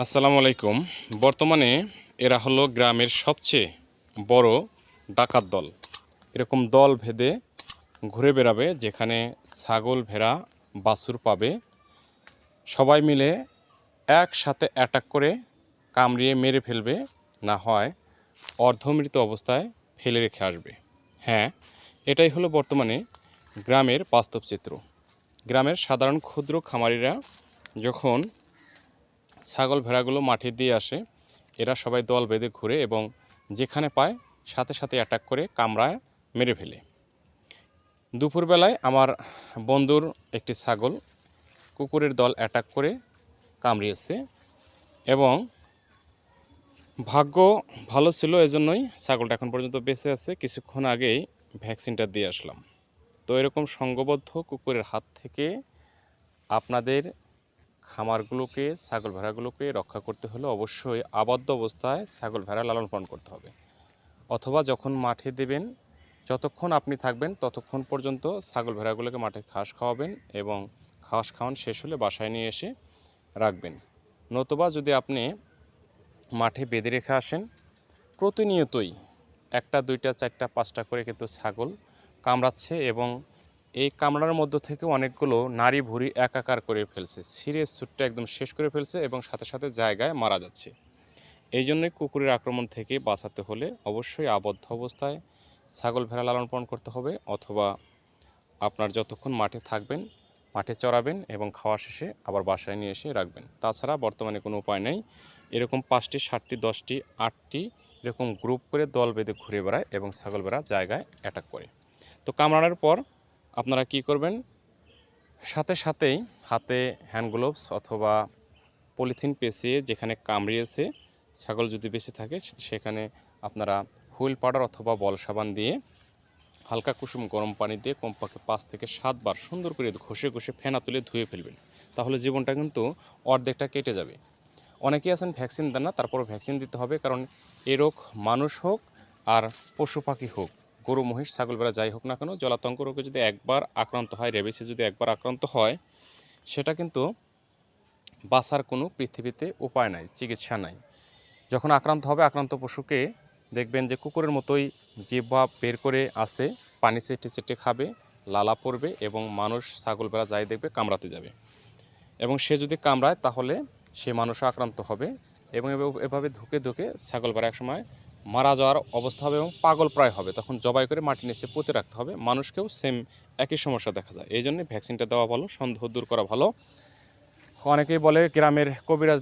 আসসালামু আলাইকুম। বর্তমানে এরা হলো গ্রামের সবচেয়ে বড় ডাকাত দল। এরকম দল ভেদে ঘুরে বেড়াবে, যেখানে ছাগল ভেড়া বাছুর পাবে, সবাই মিলে একসাথে অ্যাটাক করে কামড়িয়ে মেরে ফেলবে, না হয় অর্ধমৃত অবস্থায় ফেলে রেখে আসবে। হ্যাঁ, এটাই হলো বর্তমানে গ্রামের বাস্তব চিত্র। গ্রামের সাধারণ ক্ষুদ্র খামারিরা যখন ছাগল ভেড়াগুলো মাঠে দিয়ে আসে, এরা সবাই দল বেঁধে ঘুরে এবং যেখানে পায় সাথে সাথে অ্যাটাক করে কামড়ায় মেরে ফেলে। দুপুরবেলায় আমার বন্ধুর একটি ছাগল কুকুরের দল অ্যাটাক করে কামড়িয়েছে এবং ভাগ্য ভালো ছিল, এজন্যই ছাগলটা এখন পর্যন্ত বেঁচে আছে। কিছুক্ষণ আগেই ভ্যাকসিনটা দিয়ে আসলাম। তো এরকম সংঘবদ্ধ কুকুরের হাত থেকে আপনাদের খামারগুলোকে, ছাগল ভেড়াগুলোকে রক্ষা করতে হলে অবশ্যই আবদ্ধ অবস্থায় ছাগল ভেড়া লালন পালন করতে হবে, অথবা যখন মাঠে দেবেন, যতক্ষণ আপনি থাকবেন ততক্ষণ পর্যন্ত ছাগল ভেড়াগুলোকে মাঠে ঘাস খাওয়াবেন এবং ঘাস খাওয়ান শেষ হলে বাসায় নিয়ে এসে রাখবেন। নতুবা যদি আপনি মাঠে বেঁধে রেখে আসেন, প্রতিনিয়তই একটা দুইটা চারটা পাঁচটা করে কিন্তু ছাগল কামড়াচ্ছে এবং এই কামড়ার মধ্য থেকে অনেকগুলো নাড়ি ভুঁড়ি একাকার করে ফেলছে, ছিঁড়ে ছুটটা একদম শেষ করে ফেলছে এবং সাথে সাথে জায়গায় মারা যাচ্ছে। এই জন্যই কুকুরের আক্রমণ থেকে বাঁচাতে হলে অবশ্যই আবদ্ধ অবস্থায় ছাগল ভেড়া লালন পালন করতে হবে, অথবা আপনার যতক্ষণ মাঠে থাকবেন মাঠে চড়াবেন এবং খাওয়া শেষে আবার বাসায় নিয়ে এসে রাখবেন। তাছাড়া বর্তমানে কোনো উপায় নেই। এরকম 5টি 7টি 10টি 8টি এরকম গ্রুপ করে দল বেঁধে ঘুরে বেড়ায় এবং ছাগল ভেড়া জায়গায় অ্যাটাক করে। তো কামড়ানোর পর আপনারা কি করবেন, সাথে সাথেই হাতে হ্যান্ড গ্লোভস অথবা পলিথিন পেঁচিয়ে যেখানে কামড়িয়েছে ছাগল যদি বেঁচে থাকে সেখানে আপনারা হুইল পাউডার অথবা বল সাবান দিয়ে হালকা কুসুম গরম পানি দিয়ে কমপক্ষে 5 থেকে 7 বার সুন্দর করে ঘষে ঘষে ফেনা তুলে ধুয়ে ফেলবেন। তাহলে জীবনটা কিন্তু অর্ধেকটা কেটে যাবে। অনেকেই আছেন ভ্যাকসিন দেন না, তারপরও ভ্যাকসিন দিতে হবে, কারণ এ রোগ মানুষ হোক আর পশু পাখি হোক, গরু মহিষ ছাগল ভেড়া যাই হোক না কেন, জলাতঙ্ক রোগে যদি একবার আক্রান্ত হয়, রেবিসে যদি একবার আক্রান্ত হয়, সেটা কিন্তু বাঁচার কোনো পৃথিবীতে উপায় নাই, চিকিৎসা নাই। যখন আক্রান্ত হবে, আক্রান্ত পশুকে দেখবেন যে কুকুরের মতোই জিহ্বা বের করে আসে, পানি চেটে চেটে খাবে, লালা পড়বে এবং মানুষ ছাগল ভেড়া যাই দেখবে কামড়াতে যাবে এবং সে যদি কামড়ায় তাহলে সে মানুষও আক্রান্ত হবে এবং এভাবে ধুকে ধুকে ছাগল ভেড়া একসময় মারা যাওয়ার অবস্থা হবে এবং পাগল প্রায় হবে। তখন জবাই করে মাটির নিচে পুঁতে রাখতে হবে। মানুষকেও সেম একই সমস্যা দেখা যায়। এই জন্য ভ্যাকসিনটা দেওয়া ভালো, সন্দেহ দূর করা ভালো। অনেকেই বলে গ্রামের কবিরাজ